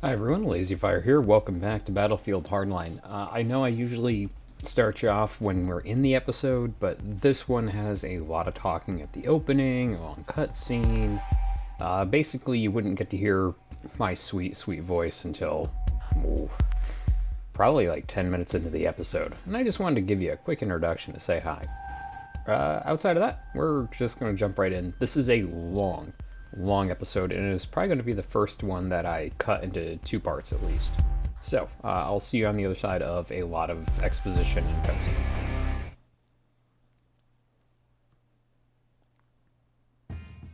Hi everyone, LazyFire here. Welcome back to Battlefield Hardline. I know I usually start you off when we're in the episode, but this one has a lot of talking at the opening, a long cutscene. Basically, you wouldn't get to hear my sweet, sweet voice until probably like 10 minutes into the episode. And I just wanted to give you a quick introduction to say hi. Outside of that, we're just going to jump right in. This is a long episode, and it is probably going to be the first one that I cut into 2 parts at least. So, I'll see you on the other side of a lot of exposition and cutscene.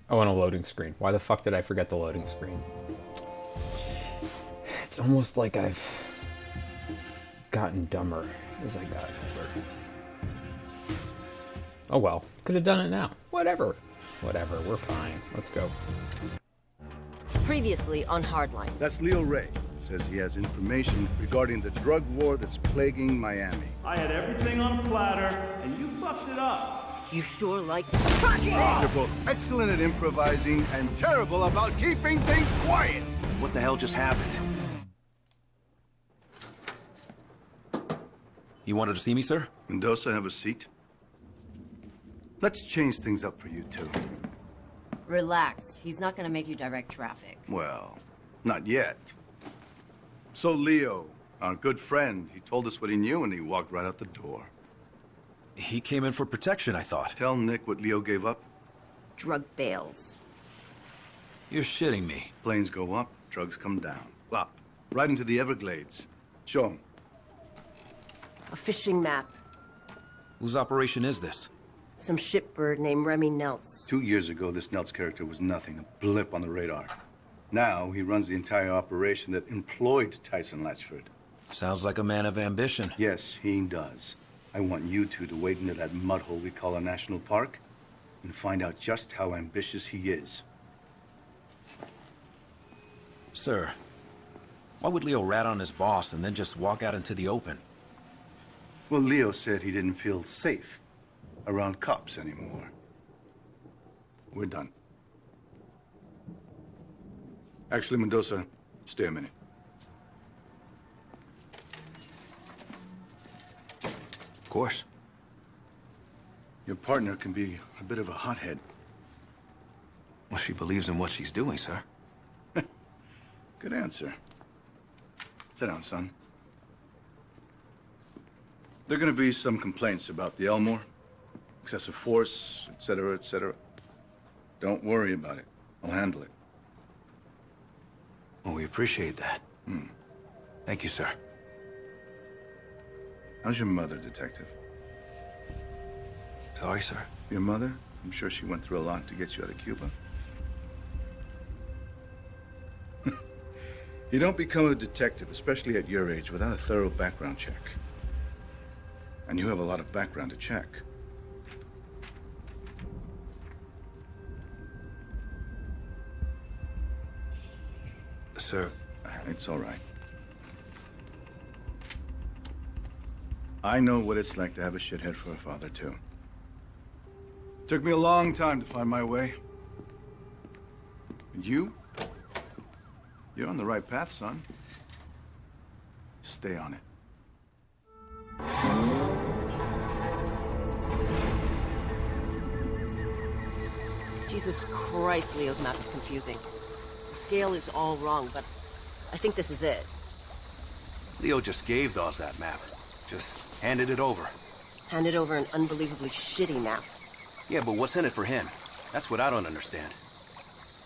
Oh, and a loading screen. Why the fuck did I forget the loading screen? It's almost like I've gotten dumber as I got older. Oh well, could have done it now. Whatever, we're fine. Let's go. Previously on Hardline. That's Leo Ray. Says he has information regarding the drug war that's plaguing Miami. I had everything on a platter, and you fucked it up. You sure like You're both excellent at improvising and terrible about keeping things quiet. What the hell just happened? You wanted to see me, sir? Mendoza, have a seat. Let's change things up for you two. Relax. He's not gonna make you direct traffic. Well, not yet. So Leo, our good friend, he told us what he knew and he walked right out the door. He came in for protection, I thought. Tell Nick what Leo gave up. Drug bales. You're shitting me. Planes go up, drugs come down. Up, right into the Everglades. Show him. A fishing map. Whose operation is this? Some shipbird named Remy Neltz. 2 years ago, this Neltz character was nothing, a blip on the radar. Now, he runs the entire operation that employed Tyson Latchford. Sounds like a man of ambition. Yes, he does. I want you two to wade into that mud hole we call a national park and find out just how ambitious he is. Sir, why would Leo rat on his boss and then just walk out into the open? Well, Leo said he didn't feel safe around cops anymore. We're done. Actually, Mendoza, stay a minute. Of course. Your partner can be a bit of a hothead. Well, she believes in what she's doing, sir. Good answer. Sit down, son. There are gonna be some complaints about the Elmore. Excessive force, etc., etc. Don't worry about it. I'll handle it. Well, we appreciate that. Thank you, sir. How's your mother, Detective? Sorry, sir. Your mother? I'm sure she went through a lot to get you out of Cuba. You don't become a detective, especially at your age, without a thorough background check. And you have a lot of background to check. Sir, It's all right. I know what it's like to have a shithead for a father, too. Took me a long time to find my way. And you're on the right path, son. Stay on it. Jesus Christ, Leo's map is confusing. The scale is all wrong, but I think this is it. Leo just gave Dawes that map. Just handed it over. Handed over an unbelievably shitty map. Yeah, but what's in it for him? That's what I don't understand.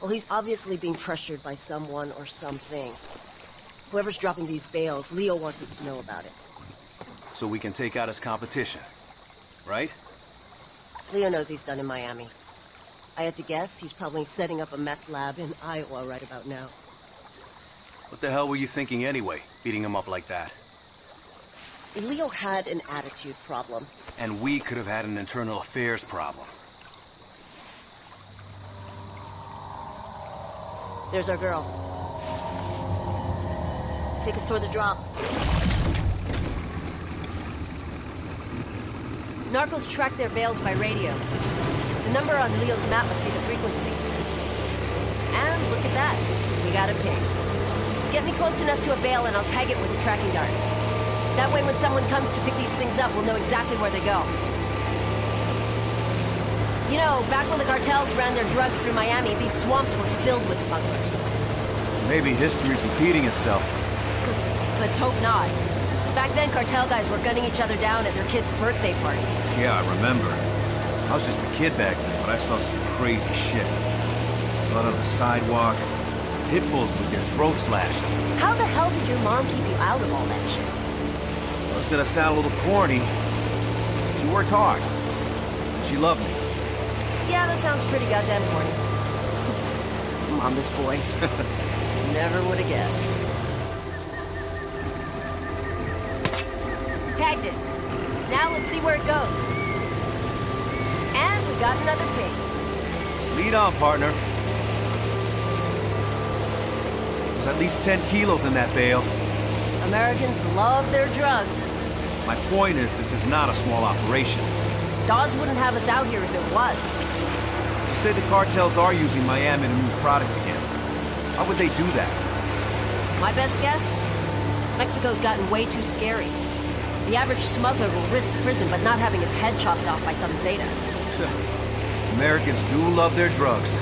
Well, he's obviously being pressured by someone or something. Whoever's dropping these bales, Leo wants us to know about it. So we can take out his competition, right? Leo knows he's done in Miami. I had to guess he's probably setting up a meth lab in Iowa right about now. What the hell were you thinking anyway, beating him up like that? Leo had an attitude problem. And we could have had an internal affairs problem. There's our girl. Take us toward the drop. Narcos track their bales by radio. The number on Leo's map must be the frequency. And look at that. We got a ping. Get me close enough to a bale and I'll tag it with a tracking dart. That way when someone comes to pick these things up, we'll know exactly where they go. You know, back when the cartels ran their drugs through Miami, these swamps were filled with smugglers. Maybe history's repeating itself. Let's hope not. Back then, cartel guys were gunning each other down at their kids' birthday parties. Yeah, I remember. I was just a kid back then, but I saw some crazy shit. Blood on the sidewalk, pit bulls with their throats slashed. How the hell did your mom keep you out of all that shit? Well, it's gonna sound a little corny. She worked hard. She loved me. Yeah, that sounds pretty goddamn corny. Mama's boy. Never would have guessed. Tagged it. Now let's see where it goes. And we got another pig. Lead on, partner. There's at least 10 kilos in that bale. Americans love their drugs. My point is, this is not a small operation. Dawes wouldn't have us out here if it was. You say the cartels are using Miami to move product again. Why would they do that? My best guess? Mexico's gotten way too scary. The average smuggler will risk prison but not having his head chopped off by some Zeta. Americans do love their drugs.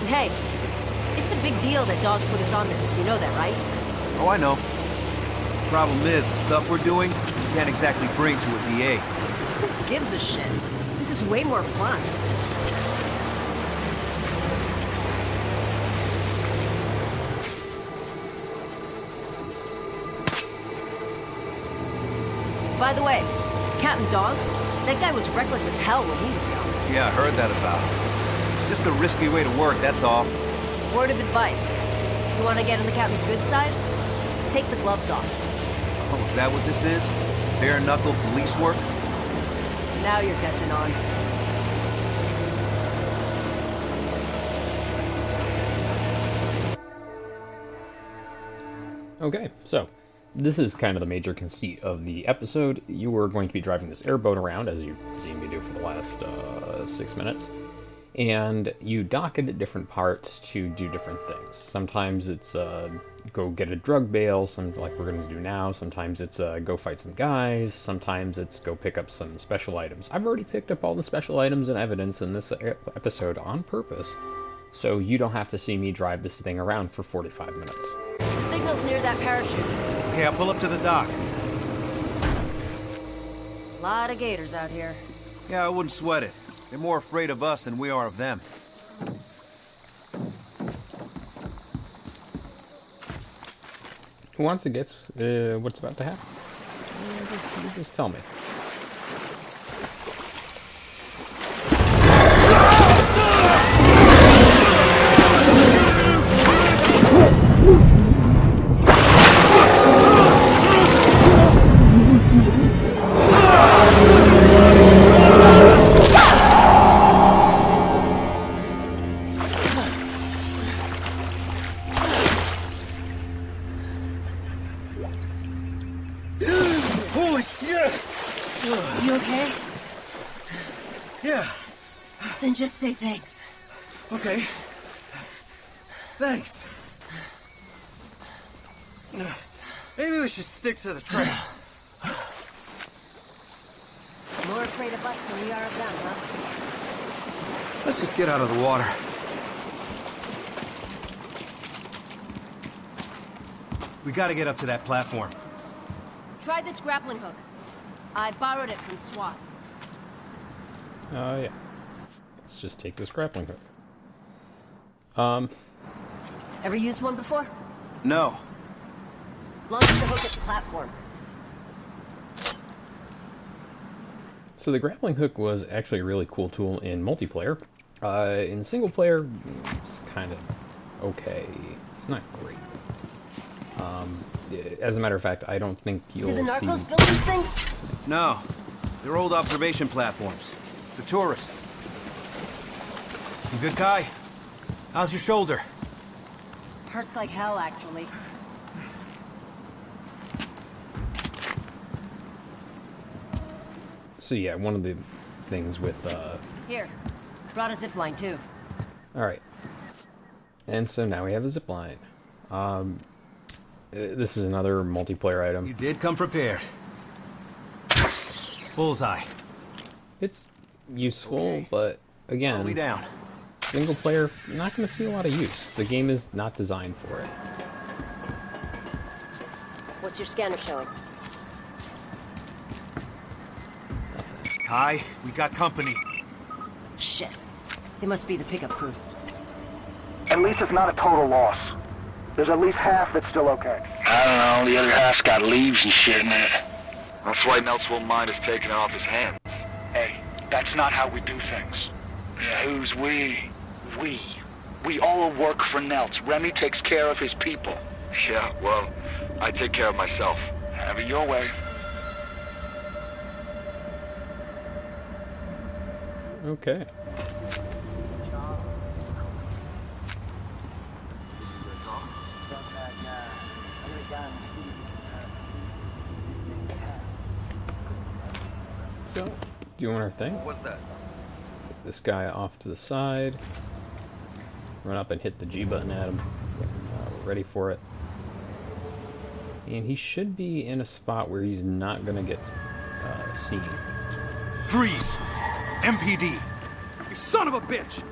And hey, it's a big deal that Dawes put us on this. You know that, right? Oh, I know. The problem is, the stuff we're doing, we can't exactly bring to a DA. Who gives a shit? This is way more fun. By the way, Captain Dawes, that guy was reckless as hell when he was young. Yeah, I heard that about him. It's just a risky way to work, that's all. Word of advice. You want to get on the captain's good side? Take the gloves off. Oh, is that what this is? Bare-knuckle police work? Now you're catching on. Okay, so this is kind of the major conceit of the episode. You are going to be driving this airboat around, as you've seen me do for the last 6 minutes, and you dock it at different parts to do different things. Sometimes it's go get a drug bale, like we're going to do now. Sometimes it's go fight some guys. Sometimes it's go pick up some special items. I've already picked up all the special items and evidence in this episode on purpose, so you don't have to see me drive this thing around for 45 minutes. The signal's near that parachute. Okay, I'll pull up to the dock. Lot of gators out here. Yeah, I wouldn't sweat it. They're more afraid of us than we are of them. Who wants to guess what's about to happen? Just tell me. Holy shit! You okay? Yeah, Then just say thanks. okay. Thanks. Maybe we should stick to the trail. More afraid of us than we are of them, huh? Let's just get out of the water. We gotta get up to that platform. Try this grappling hook. I borrowed it from SWAT. Yeah. Let's just take this grappling hook. Ever used one before? No. Launch the hook at the platform. So the grappling hook was actually a really cool tool in multiplayer. In single player, it's kind of okay. It's not great. As a matter of fact, I don't think you'll Did the see... narcos build these things? No. They're old observation platforms. The tourists. You good, Kai? How's your shoulder? Hurts like hell, actually. So yeah, one of the things with... Here. Brought a zipline, too. Alright. And so now we have a zipline. This is another multiplayer item. You did come prepared. Bullseye. It's useful, Okay. but Slow me again, down. single player, not going to see a lot of use. The game is not designed for it. What's your scanner showing? Kai, we got company. Shit. They must be the pickup crew. At least it's not a total loss. There's at least half that's still okay. I don't know, the other half's got leaves and shit in it. That's why Nelts won't mind us taking it off his hands. Hey, that's not how we do things. Yeah, who's we? We. We all work for Nelts. Remy takes care of his people. Yeah, well, I take care of myself. Have it your way. Okay. So, doing our thing. What's that? Get this guy off to the side. Run up and hit the G button at him. We're ready for it. And he should be in a spot where he's not gonna get seen. Freeze! MPD! You son of a bitch!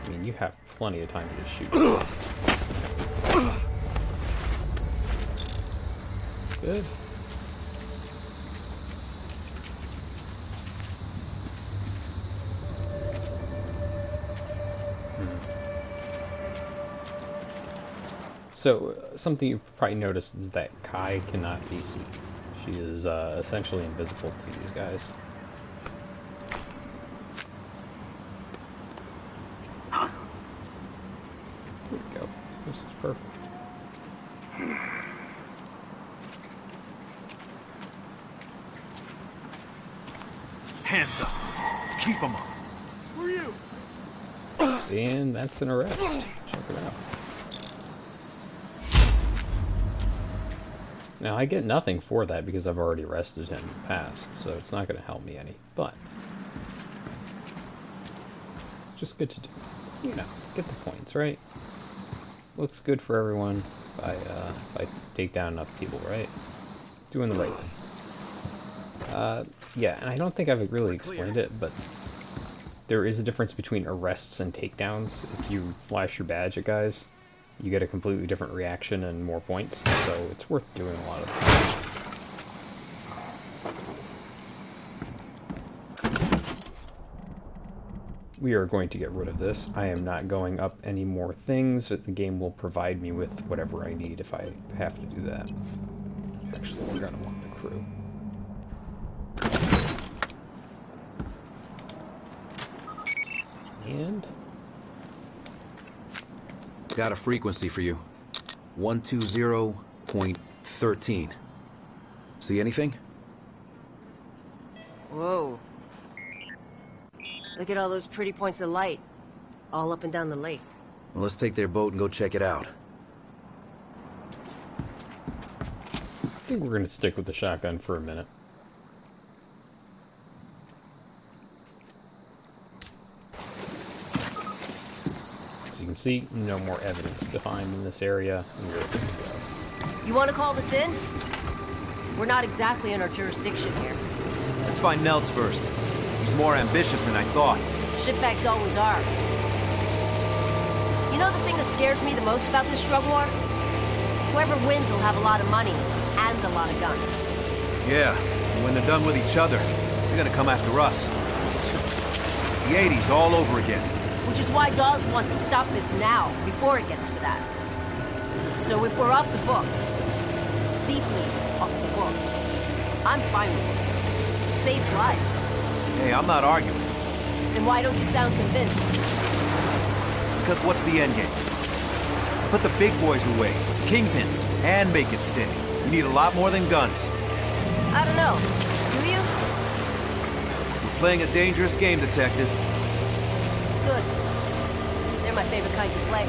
I mean, you have plenty of time to just shoot. Good. So, something you've probably noticed is that Kai cannot be seen. She is essentially invisible to these guys. Here we go. This is perfect. Hands up. Keep them up. And that's an arrest. Check it out. Now, I get nothing for that because I've already arrested him in the past, so it's not going to help me any, but it's just good to do. You know, get the points, right? Looks good for everyone if I take down enough people, right? Doing the right thing. Yeah, and I don't think I've really explained it, but there is a difference between arrests and takedowns. If you flash your badge at guys, you get a completely different reaction and more points, so it's worth doing a lot of things. We are going to get rid of this. I am not going up any more things. The game will provide me with whatever I need if I have to do that. Actually, we're going to want the crew. And Got a frequency for you. 120.13. See anything? Whoa. Look at all those pretty points of light. All up and down the lake. Well, let's take their boat and go check it out. I think we're going to stick with the shotgun for a minute. As you can see, no more evidence to find in this area. And we're good to go. You want to call this in? We're not exactly in our jurisdiction here. Let's find Nelts first. He's more ambitious than I thought. Shitbags always are. You know the thing that scares me the most about this drug war? Whoever wins will have a lot of money and a lot of guns. Yeah, and when they're done with each other, they're gonna come after us. The 80s all over again. Which is why Dawes wants to stop this now, before it gets to that. So if we're off the books, deeply off the books, I'm fine with it. It saves lives. Hey, I'm not arguing. Then why don't you sound convinced? Because what's the end game? Put the big boys away, kingpins, and make it stick. You need a lot more than guns. I don't know. Do you? We're playing a dangerous game, Detective. Good. They're my favorite kind to play.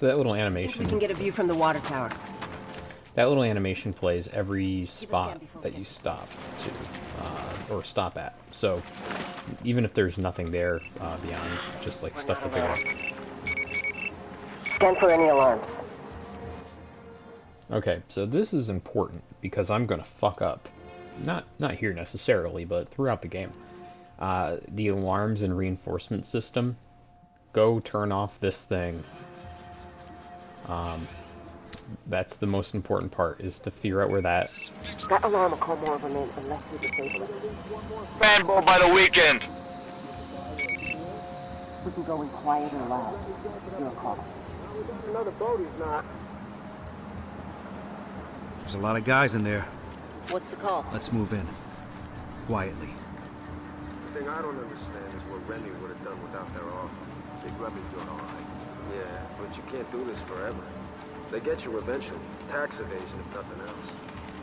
So that little I think we animation, can get a view from the water tower. that little animation plays every spot that you stop to, or stop at. So even if there's nothing there beyond just like stuff to pick up. Scan for any alarms. Okay, so this is important because I'm gonna fuck up. Not here necessarily, but throughout the game. The alarms and reinforcement system. Go turn off this thing. That's the most important part, is to figure out where that... That alarm will call more of a name unless we disable it. Fanboy by the weekend! We can go in quiet or loud. Your call. Another boat is not. There's a lot of guys in there. What's the call? Let's move in. Quietly. The thing I don't understand is what Remy would have done without their offer. Big Remy's doing all right. Yeah, but you can't do this forever. They get you eventually. Tax evasion, if nothing else.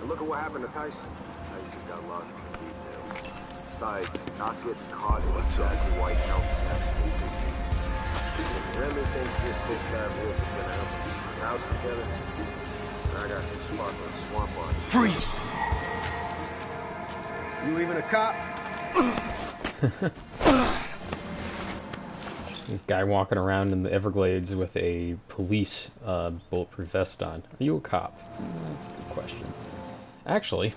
And look at what happened to Tyson. Tyson got lost in the details. Besides, not getting caught is exactly why Nelson's has to be. If Remy thinks this big bad wolf is gonna help him keep his house together, I got some sparkling swamp on it. Freeze! You even a cop? This guy walking around in the Everglades with a police bulletproof vest on. Are you a cop? That's a good question. Actually,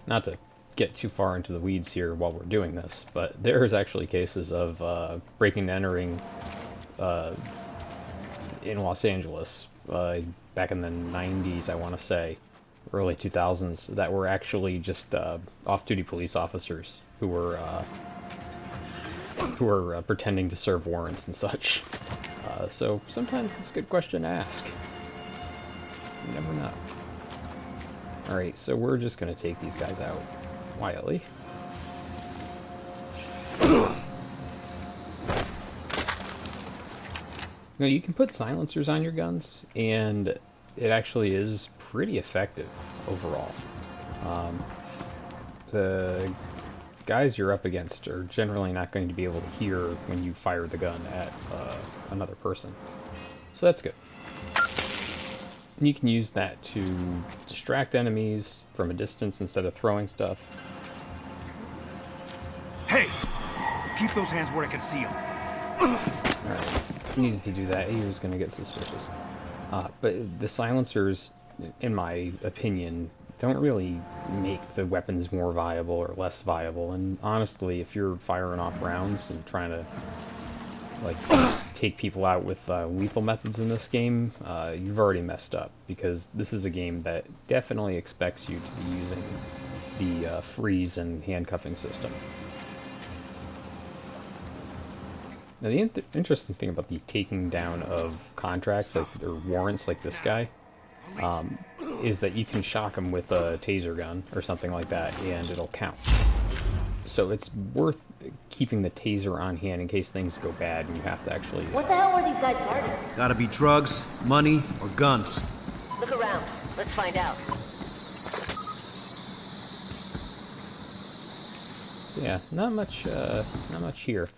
not to get too far into the weeds here while we're doing this, but there's actually cases of breaking and entering in Los Angeles back in the 90s, I want to say, early 2000s, that were actually just off-duty police officers who were pretending to serve warrants and such. So sometimes it's a good question to ask. You never know. Alright, so we're just going to take these guys out quietly. Now, you can put silencers on your guns, and it actually is pretty effective overall. The guys you're up against are generally not going to be able to hear when you fire the gun at another person. So that's good. And you can use that to distract enemies from a distance instead of throwing stuff. Hey! Keep those hands where I can see them. Alright, needed to do that. He was going to get suspicious. But the silencers, in my opinion, don't really make the weapons more viable or less viable. And honestly, if you're firing off rounds and trying to like take people out with lethal methods in this game, you've already messed up, because this is a game that definitely expects you to be using the freeze and handcuffing system. Now, the interesting thing about the taking down of contracts, like, or warrants like this guy, is that you can shock him with a taser gun or something like that, and it'll count. So it's worth keeping the taser on hand in case things go bad and you have to actually... What the hell were these guys guarding? Gotta be drugs, money, or guns. Look around. Let's find out. So yeah, not much here.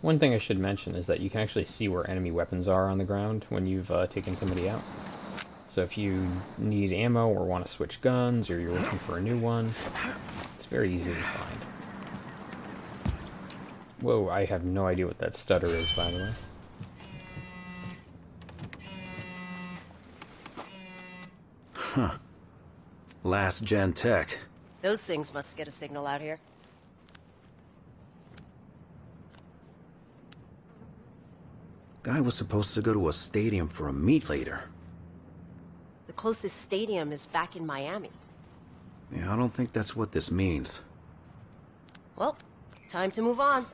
One thing I should mention is that you can actually see where enemy weapons are on the ground when you've taken somebody out. So if you need ammo or want to switch guns, or you're looking for a new one, it's very easy to find. Whoa, I have no idea what that stutter is, by the way. Huh. Last gen tech. Those things must get a signal out here. Guy was supposed to go to a stadium for a meet later. The closest stadium is back in Miami. Yeah, I don't think that's what this means. Well, time to move on.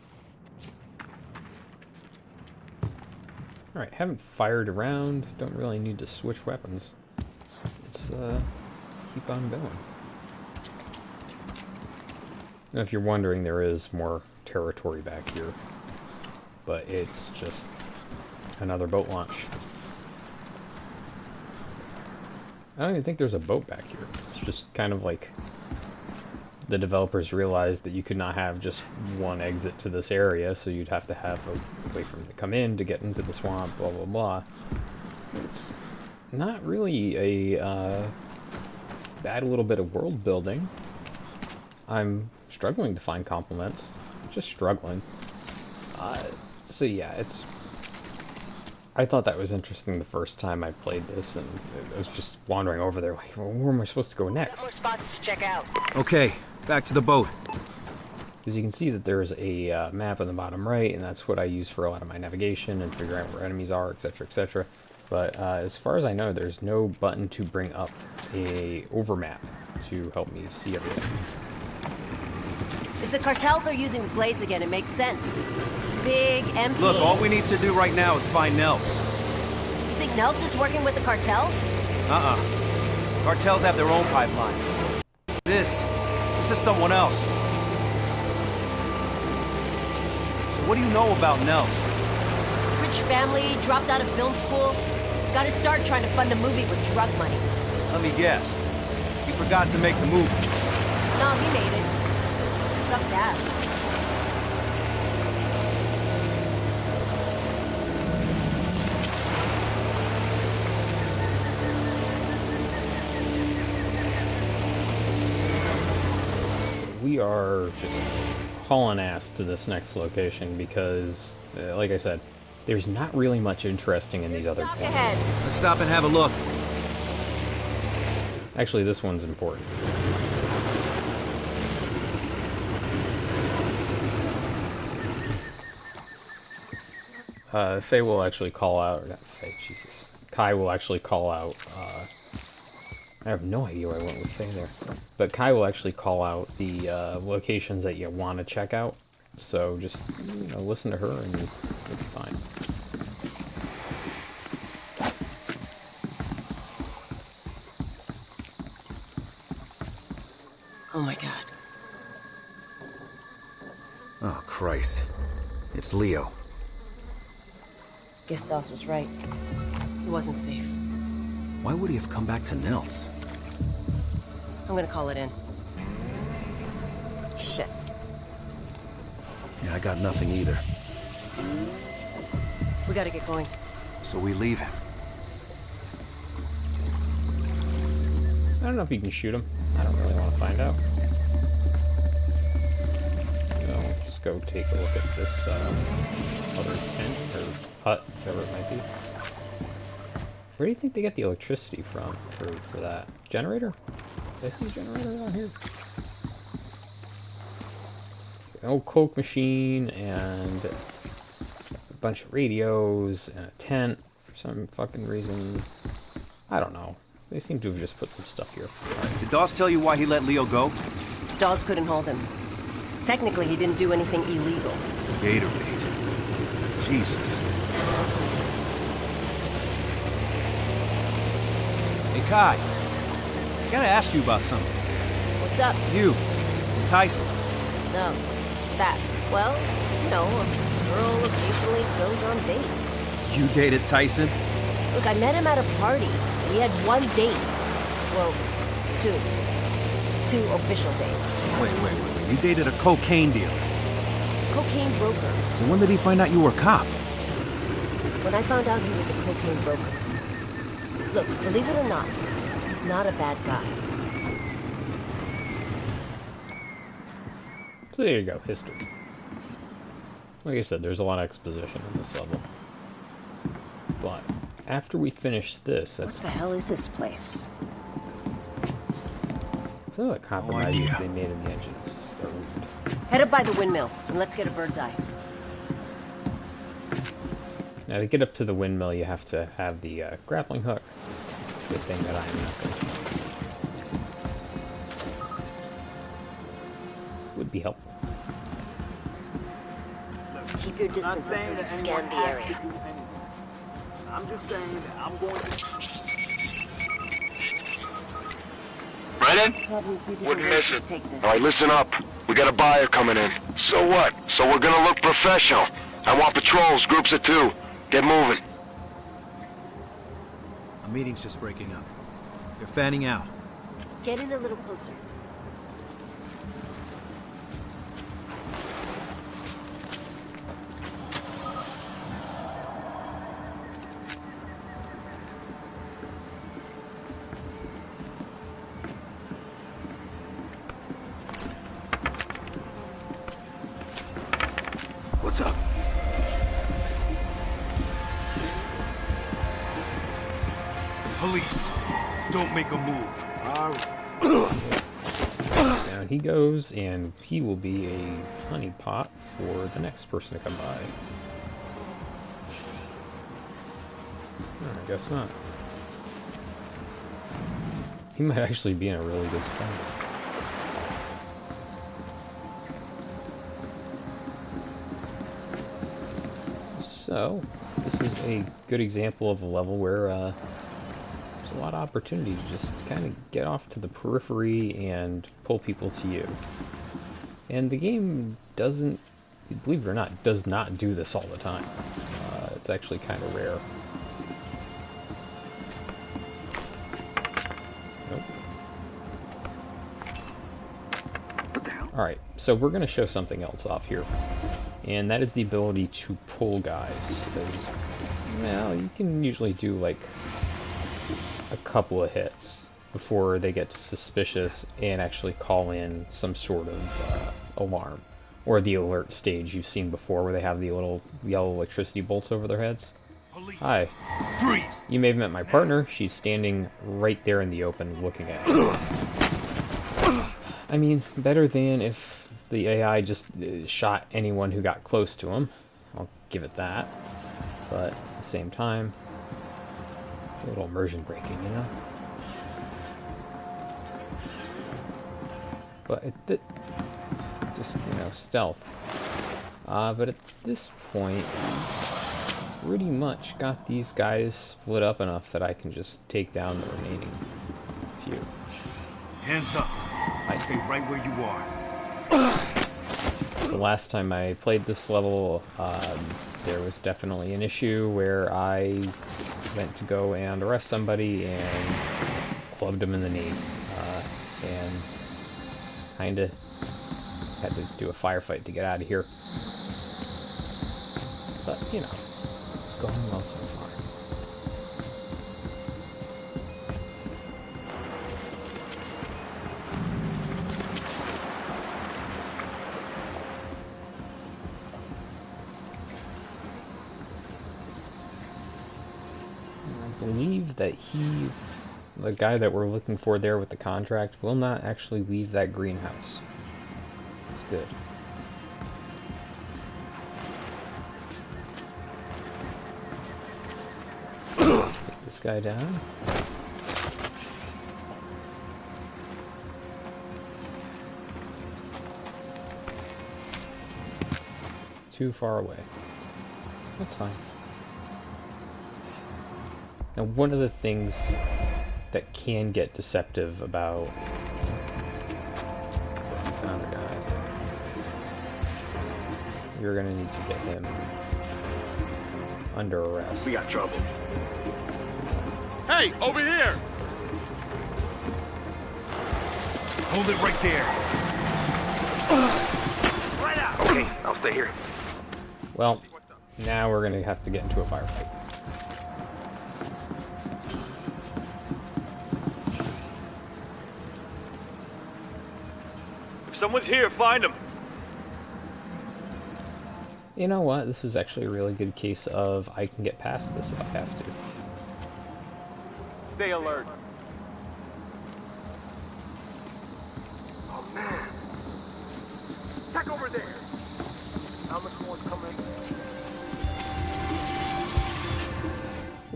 Alright, haven't fired around, don't really need to switch weapons. Let's keep on going. Now, if you're wondering, there is more territory back here, but it's just another boat launch. I don't even think there's a boat back here. It's just kind of like the developers realized that you could not have just one exit to this area, so you'd have to have a way for them to come in to get into the swamp, blah, blah, blah. It's not really a bad little bit of world building. I'm struggling to find compliments. Just struggling. So yeah, I thought that was interesting the first time I played this, and I was just wandering over there like, well, where am I supposed to go next? More spots to check out. Okay, back to the boat. Because you can see that there's a map in the bottom right, and that's what I use for a lot of my navigation and figuring out where enemies are, etc., etc. But as far as I know, there's no button to bring up a overmap to help me see everything. If the cartels are using the blades again, it makes sense. It's big, empty. Look, all we need to do right now is find Nels. You think Nelts is working with the cartels? Cartels have their own pipelines. This is someone else. So what do you know about Nels? Rich family, dropped out of film school. Got to start trying to fund a movie with drug money. Let me guess. He forgot to make the movie. No, he made it. Sucked ass. We are just hauling ass to this next location because, like I said, there's not really much interesting in these other points. Ahead. Let's stop and have a look. Actually, this one's important. Faye will actually call out, or not Faye, Jesus. Kai will actually call out, I have no idea why I went with Faye there. But Kai will actually call out the locations that you want to check out. So just, you know, listen to her and you'll be fine. Oh my god. Oh, Christ. It's Leo. Guess Doss was right. He wasn't safe. Why would he have come back to Nels? I'm gonna call it in. Shit. Yeah, I got nothing either. We gotta get going. So we leave him. I don't know if you can shoot him. I don't really want to find out. You know, let's go take a look at this other tent or hut, whatever it might be. Where do you think they get the electricity from for that? Generator? Did I see a generator down here? An old Coke machine and a bunch of radios and a tent for some fucking reason. I don't know. They seem to have just put some stuff here. Did Doss tell you why he let Leo go? Dawes couldn't hold him. Technically, he didn't do anything illegal. Gatorade. Jesus. Hey, Kai. I gotta ask you about something. What's up? You and Tyson. No. That. Well, you know, a girl occasionally goes on dates. You dated Tyson? Look, I met him at a party. We had one date. Well, two. Two official dates. Wait. You dated a cocaine dealer. Cocaine broker. So when did he find out you were a cop? When I found out he was a cocaine broker. Look, believe it or not, he's not a bad guy. So there you go, history. Like I said, there's a lot of exposition in this level. But after we finish this, that's... What the hell is this place? some of the compromises they made in the engines are weird. Head up by the windmill, and let's get a bird's eye. Now, to get up to the windmill, you have to have the grappling hook. Good thing that I'm not going to. Would be helpful. Keep your distance until you scan the area. I'm just saying that I'm going to... Brennan? Wouldn't miss it. All right, listen up. We got a buyer coming in. So what? So we're gonna look professional. I want patrols, groups of 2. Get moving. A meeting's just breaking up. They're fanning out. Get in a little closer. Please, don't make a move. Down he goes, and he will be a honeypot for the next person to come by. I guess not. He might actually be in a really good spot. So, this is a good example of a level where there's a lot of opportunity to just kind of get off to the periphery and pull people to you. And the game doesn't, believe it or not, does not do this all the time. It's actually kind of rare. Nope. Alright, so we're going to show something else off here. And that is the ability to pull guys. Because, well, you can usually do like a couple of hits before they get suspicious and actually call in some sort of alarm. Or the alert stage you've seen before where they have the little yellow electricity bolts over their heads. Police. Hi. Freeze. You may have met my partner. She's standing right there in the open looking at you. I mean, better than if the AI just shot anyone who got close to him. I'll give it that. But at the same time, a little immersion breaking, you know? But just, you know, stealth. But at this point, pretty much got these guys split up enough that I can just take down the remaining few. Hands up. I stay right where you are. The last time I played this level, there was definitely an issue where I went to go and arrest somebody and clubbed him in the knee. And kinda had to do a firefight to get out of here. But, you know, it's going well so far. I believe that the guy that we're looking for there with the contract, will not actually leave that greenhouse. It's good. Take this guy down. Too far away. That's fine. Now, one of the things that can get deceptive about... So if you found a guy, you're gonna need to get him under arrest. We got trouble. Hey, over here! Hold it right there. Right out. Okay, I'll stay here. Well, now we're gonna have to get into a firefight. Someone's here, find him. You know what? This is actually a really good case of I can get past this if I have to. Stay alert. Oh man. Check over there. How much more's coming?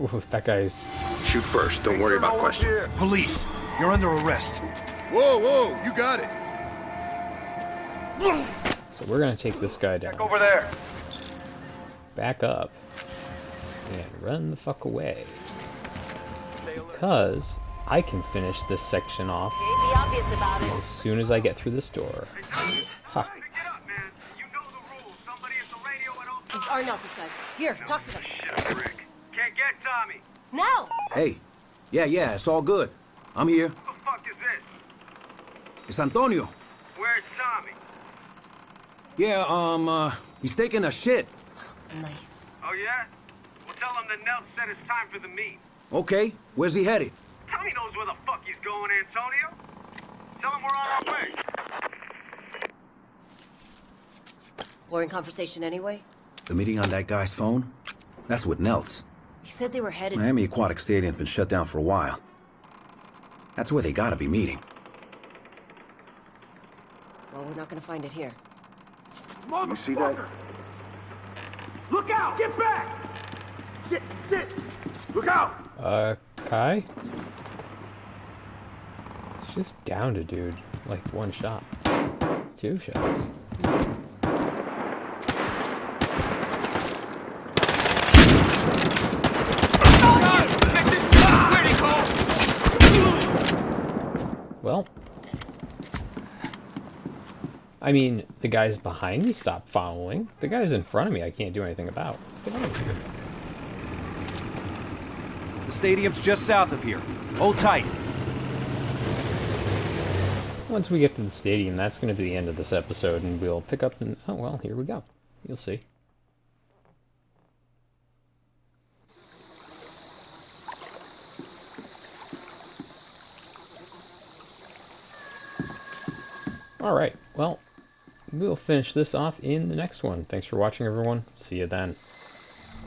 Ooh, that guy's... Shoot first. Don't worry about questions. Police, you're under arrest. Whoa, whoa, you got it. So we're gonna take this guy down. Check over there. Back up. And run the fuck away. Because I can finish this section off Be obvious about it. as soon as I get through this door. Ha. These are Nelson's guys. Here, talk to them. Can't get Tommy. Now! Hey. Yeah, it's all good. I'm here. Who the fuck is this? It's Antonio. Where's Tommy? Yeah, he's taking a shit. Nice. Oh, yeah? Well, tell him that Nels said it's time for the meet. Okay, where's he headed? Tommy knows where the fuck he's going, Antonio. Tell him we're on our way. Boring conversation anyway? The meeting on that guy's phone? That's with Nels. He said they were headed... Miami Aquatic Stadium's been shut down for a while. That's where they gotta be meeting. Well, we're not gonna find it here. You see that? Look out! Get back! Sit! Look out! Kai? She's just downed a dude. Like, one shot. 2 shots. Well, I mean, the guys behind me stopped following. The guys in front of me I can't do anything about. Let's get out of here. The stadium's just south of here. Hold tight. Once we get to the stadium, that's going to be the end of this episode, and we'll pick up and... Oh, well, here we go. You'll see. Alright, well, we'll finish this off in the next one. Thanks for watching, everyone. See you then.